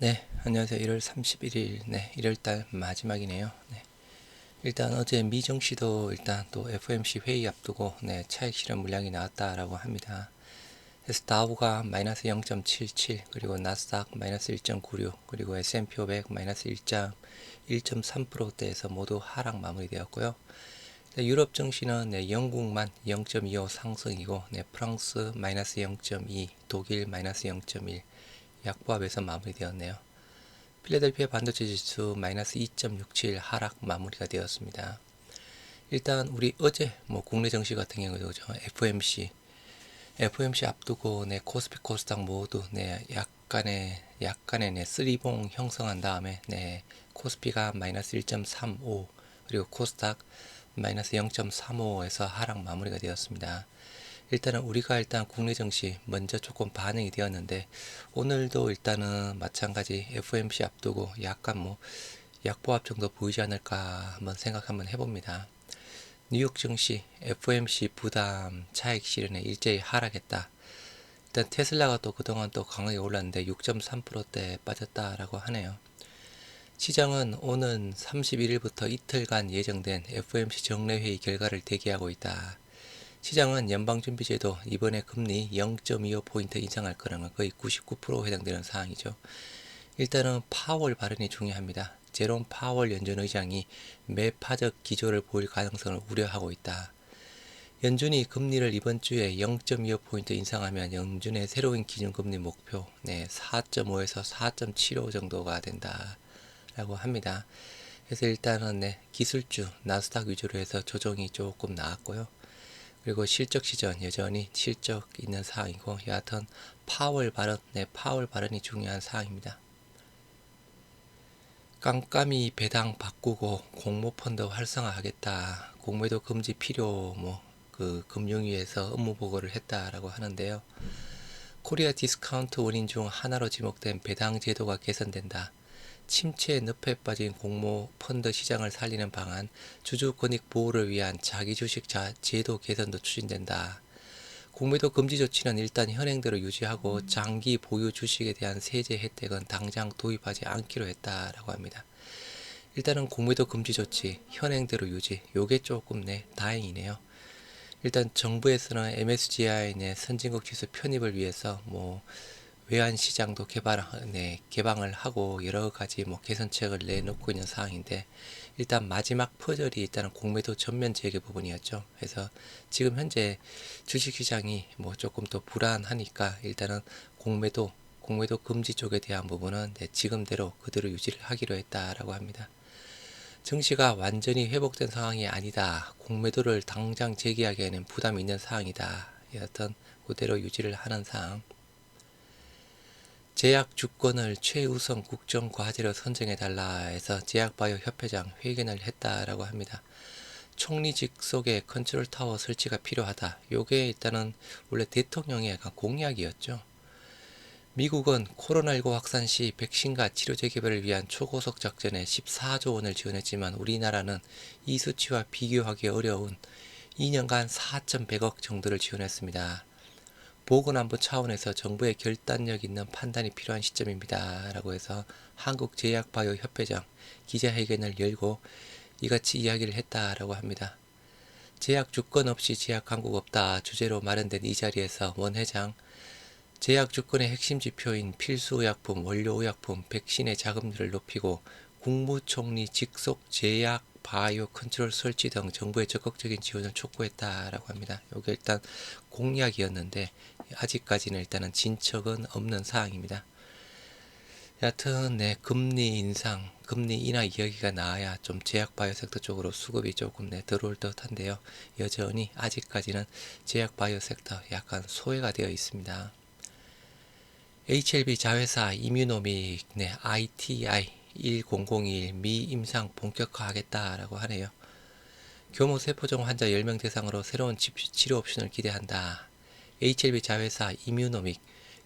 네, 안녕하세요. 1월 31일, 네, 1월달 마지막이네요. 네, 일단 어제 미정시도 일단 또 FOMC 회의 앞두고, 네, 차익 실현 물량이 나왔다라고 합니다. 그래서 다우가 마이너스 0.77, 그리고 나스닥 마이너스 1.96, 그리고 S&P 500 마이너스 1.3%대에서 모두 하락 마무리되었고요. 네, 유럽 증시는 네, 영국만 0.25 상승이고, 네, 프랑스 마이너스 0.2, 독일 마이너스 0.1, 약보합에서 마무리되었네요. 필라델피아 반도체 지수 마이너스 2.67 하락 마무리가 되었습니다. 일단 우리 어제 국내 증시 같은 경우도 FOMC 앞두고 네, 코스피 코스닥 모두 네, 약간의 네, 쓰리봉 형성한 다음에 네, 코스피가 마이너스 1.35 그리고 코스닥 마이너스 0.35에서 하락 마무리가 되었습니다. 일단은 우리가 일단 국내 증시 먼저 조금 반응이 되었는데 오늘도 일단은 마찬가지 FOMC 앞두고 약간 약보합 정도 보이지 않을까 한번 생각 한번 해봅니다. 뉴욕 증시 FOMC 부담 차익 실현에 일제히 하락했다. 일단 테슬라가 또 그동안 또 강하게 올랐는데 6.3%대 빠졌다라고 하네요. 시장은 오는 31일부터 이틀간 예정된 FOMC 정례회의 결과를 대기하고 있다. 시장은 연방준비제도 이번에 금리 0.25포인트 인상할 거라는 거의 99% 해당되는 사항이죠. 일단은 파월 발언이 중요합니다. 제롬 파월 연준 의장이 매파적 기조를 보일 가능성을 우려하고 있다. 연준이 금리를 이번 주에 0.25포인트 인상하면 연준의 새로운 기준금리 목표 4.5에서 4.75 정도가 된다라고 합니다. 그래서 일단은 기술주 나스닥 위주로 해서 조정이 조금 나왔고요. 그리고 실적 시전 여전히 실적 있는 사항이고 여하튼 파월 발언이 중요한 사항입니다. 깜깜이 배당 바꾸고 공모펀드 활성화하겠다. 공매도 금지 필요 금융위에서 업무 보고를 했다라고 하는데요. 코리아 디스카운트 원인 중 하나로 지목된 배당 제도가 개선된다. 침체에 늪에 빠진 공모 펀드 시장을 살리는 방안, 주주 권익 보호를 위한 자기 주식 제도 개선도 추진된다. 공매도 금지 조치는 일단 현행대로 유지하고 장기 보유 주식에 대한 세제 혜택은 당장 도입하지 않기로 했다라고 합니다. 일단은 공매도 금지 조치 현행대로 유지, 요게 조금 다행이네요. 일단 정부에서는 MSCI 선진국 지수 편입을 위해서 외환 시장도 개방을 하고 여러 가지 개선책을 내놓고 있는 상황인데 일단 마지막 퍼즐이 일단은 공매도 전면 재개 부분이었죠. 그래서 지금 현재 주식시장이 조금 더 불안하니까 일단은 공매도 금지 쪽에 대한 부분은 지금대로 그대로 유지를 하기로 했다라고 합니다. 증시가 완전히 회복된 상황이 아니다. 공매도를 당장 재개하기에는 부담이 있는 상황이다. 여하튼 그대로 유지를 하는 상황. 제약 주권을 최우선 국정 과제로 선정해달라 해서 제약바이오 협회장 회견을 했다라고 합니다. 총리 직속에 컨트롤 타워 설치가 필요하다. 요게 일단은 원래 대통령의 약간 공약이었죠. 미국은 코로나19 확산 시 백신과 치료 재개발을 위한 초고속 작전에 14조 원을 지원했지만 우리나라는 이 수치와 비교하기 어려운 2년간 4,100억 정도를 지원했습니다. 보건안보 차원에서 정부의 결단력 있는 판단이 필요한 시점입니다. 라고 해서 한국제약바이오협회장 기자회견을 열고 이같이 이야기를 했다라고 합니다. 제약 주권 없이 제약 강국 없다 주제로 마련된 이 자리에서 원 회장 제약 주권의 핵심 지표인 필수의약품, 원료의약품, 백신의 자금률을 높이고 국무총리 직속 제약 바이오 컨트롤 설치 등 정부의 적극적인 지원을 촉구했다라고 합니다. 이게 일단 공약이었는데 아직까지는 일단은 진척은 없는 사항입니다. 여하튼 금리 인상, 금리 인하 이야기가 나와야 좀 제약 바이오 섹터 쪽으로 수급이 조금 들어올 듯한데요. 여전히 아직까지는 제약 바이오 섹터 약간 소외가 되어 있습니다. HLB 자회사 이뮤노믹 ITI 1001 미임상 본격화하겠다라고 하네요. 교모 세포종 환자 10명 대상으로 새로운 치료 옵션을 기대한다. HLB 자회사 이뮤노믹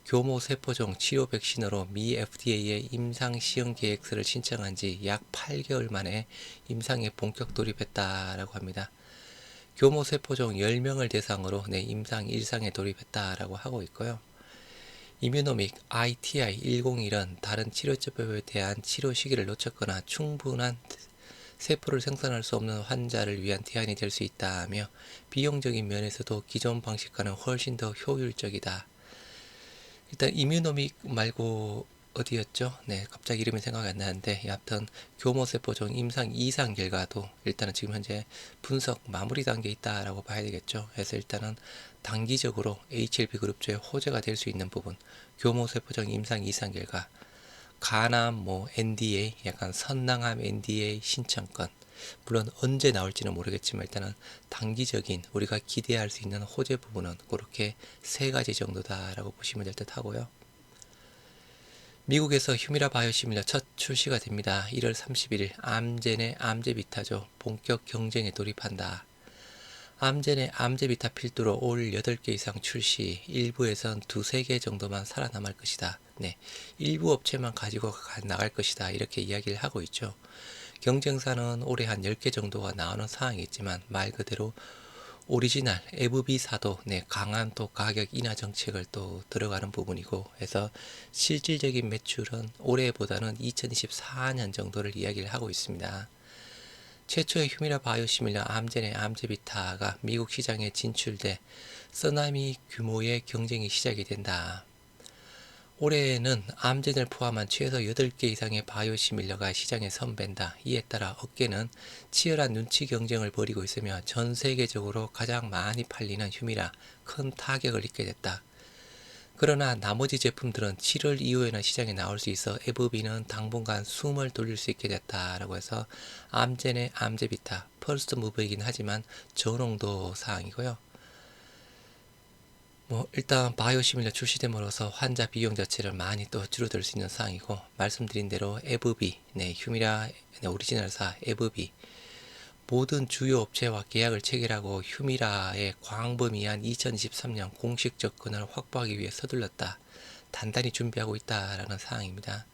교모 세포종 치료 백신으로 미 FDA에 임상 시행 계획서를 신청한 지 약 8개월 만에 임상에 본격 돌입했다라고 합니다. 교모 세포종 10명을 대상으로 임상 1상에 돌입했다라고 하고 있고요. 이뮤노믹 ITI-101은 다른 치료제법에 대한 치료 시기를 놓쳤거나 충분한 세포를 생산할 수 없는 환자를 위한 대안이 될 수 있다며 비용적인 면에서도 기존 방식과는 훨씬 더 효율적이다. 일단 이뮤노믹 말고 어디였죠? 네, 갑자기 이름이 생각이 안 나는데 여하튼 교모세포종 임상 2상 결과도 일단은 지금 현재 분석 마무리 단계에 있다라고 봐야 되겠죠. 그래서 일단은 단기적으로 HLB 그룹주의 호재가 될 수 있는 부분, 교모세포종 임상 2상 결과, 간암 뭐 NDA, 약간 선낭암 NDA 신청권, 물론 언제 나올지는 모르겠지만 일단은 단기적인 우리가 기대할 수 있는 호재 부분은 그렇게 세 가지 정도다라고 보시면 될 듯 하고요. 미국에서 휴미라 바이오시밀러 첫 출시가 됩니다. 1월 31일 암젠의 암제비타죠. 본격 경쟁에 돌입한다. 암젠의 암제비타 필두로 올 8개 이상 출시, 일부에선 2-3개 정도만 살아남을 것이다. 네, 일부 업체만 가지고 나갈 것이다. 이렇게 이야기를 하고 있죠. 경쟁사는 올해 한 10개 정도가 나오는 상황이겠지만 말 그대로 오리지널 FB사도 네, 강한 또 가격 인하 정책을 또 들어가는 부분이고 해서 실질적인 매출은 올해보다는 2024년 정도를 이야기를 하고 있습니다. 최초의 휴미라 바이오시밀러 암젠의 암제비타가 미국 시장에 진출돼 쓰나미 규모의 경쟁이 시작이 된다. 올해에는 암젠을 포함한 최소 8개 이상의 바이오시밀러가 시장에 선배다. 이에 따라 업계는 치열한 눈치 경쟁을 벌이고 있으며 전 세계적으로 가장 많이 팔리는 휴미라 큰 타격을 입게 됐다. 그러나 나머지 제품들은 7월 이후에는 시장에 나올 수 있어 FB는 당분간 숨을 돌릴 수 있게 됐다라고 해서 암젠의 암제비타 퍼스트 무브이긴 하지만 저농도 사항이고요. 일단 바이오시밀러 출시됨으로써 환자 비용 자체를 많이 또 줄어들 수 있는 사항이고 말씀드린 대로 FB, 네, 휴미라 네, 오리지널사 FB 모든 주요 업체와 계약을 체결하고 휴미라의 광범위한 2023년 공식 접근을 확보하기 위해 서둘렀다. 단단히 준비하고 있다라는 사항입니다.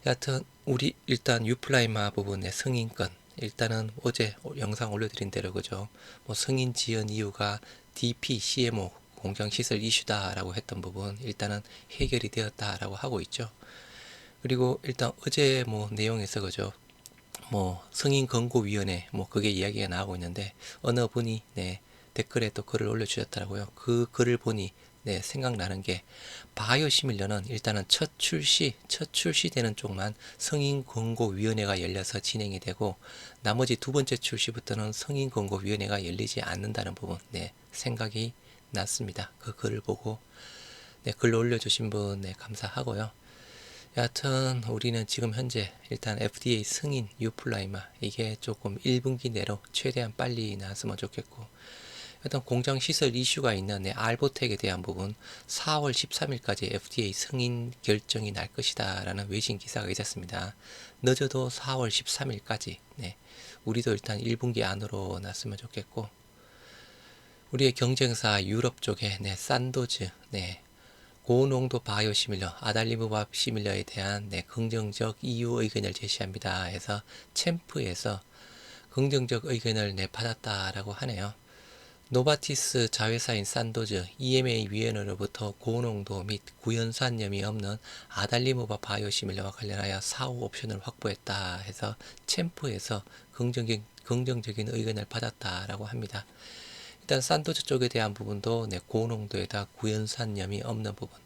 여하튼 우리 일단 유플라이마 부분의 승인권 일단은 어제 영상 올려드린 대로 그죠. 승인 지연 이유가 DP, CMO 공정시설 이슈다라고 했던 부분 일단은 해결이 되었다라고 하고 있죠. 그리고 일단 어제 내용에서 그죠. 승인권고위원회 그게 이야기가 나오고 있는데 어느 분이 네, 댓글에 또 글을 올려주셨더라고요. 그 글을 보니 네, 생각나는 게 바이오시밀러는 일단은 첫 출시되는 쪽만 승인권고위원회가 열려서 진행이 되고 나머지 두 번째 출시부터는 승인권고위원회가 열리지 않는다는 부분 네, 생각이 났습니다. 그 글을 보고 네, 글 올려주신 분 네, 감사하고요. 여하튼 우리는 지금 현재 일단 FDA 승인 유플라이마 이게 조금 1분기 내로 최대한 빨리 나왔으면 좋겠고 일단 공장 시설 이슈가 있는 알보텍에 대한 부분 4월 13일까지 FDA 승인 결정이 날 것이다 라는 외신 기사가 있었습니다. 늦어도 4월 13일까지 네, 우리도 일단 1분기 안으로 났으면 좋겠고 우리의 경쟁사 유럽 쪽에 네, 산도즈 네, 고농도 바이오시밀러, 아달리무밥 시밀러에 대한 긍정적 이유 의견을 제시합니다. 해서 챔프에서 긍정적 의견을 받았다라고 하네요. 노바티스 자회사인 산도즈 EMA 위원회로부터 고농도 및 구연산염이 없는 아달리무밥 바이오시밀러와 관련하여 사후 옵션을 확보했다 해서 챔프에서 긍정적인 의견을 받았다라고 합니다. 일단 산도즈 쪽에 대한 부분도 고농도에다 구연산염이 없는 부분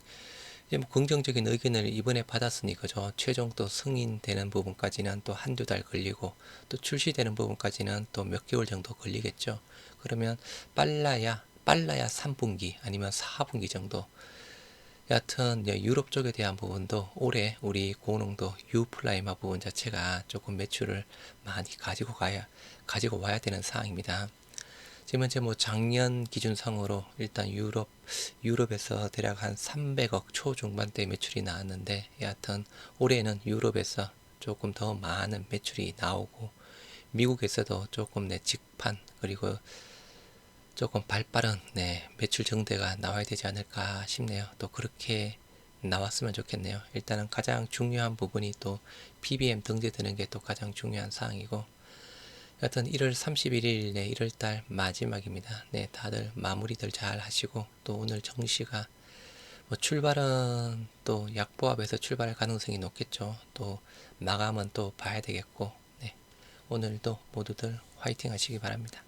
이제 긍정적인 의견을 이번에 받았으니 그죠. 최종 또 승인되는 부분까지는 또 한두 달 걸리고 또 출시되는 부분까지는 또 몇 개월 정도 걸리겠죠. 그러면 빨라야 3분기 아니면 4분기 정도 여하튼 유럽 쪽에 대한 부분도 올해 우리 고농도 유플라이마 부분 자체가 조금 매출을 많이 가지고 와야 되는 사항입니다. 지금 현재 작년 기준상으로 일단 유럽에서 대략 한 300억 초중반대 매출이 나왔는데 여하튼 올해는 유럽에서 조금 더 많은 매출이 나오고 미국에서도 조금 직판 그리고 조금 발빠른 매출 증대가 나와야 되지 않을까 싶네요. 또 그렇게 나왔으면 좋겠네요. 일단은 가장 중요한 부분이 또 PBM 등재되는 게 또 가장 중요한 사항이고 여하튼 1월 31일 1월달 마지막입니다. 네, 다들 마무리들 잘 하시고 또 오늘 정시가 뭐 출발은 또 약보합에서 출발할 가능성이 높겠죠. 또 마감은 또 봐야 되겠고, 네. 오늘도 모두들 화이팅 하시기 바랍니다.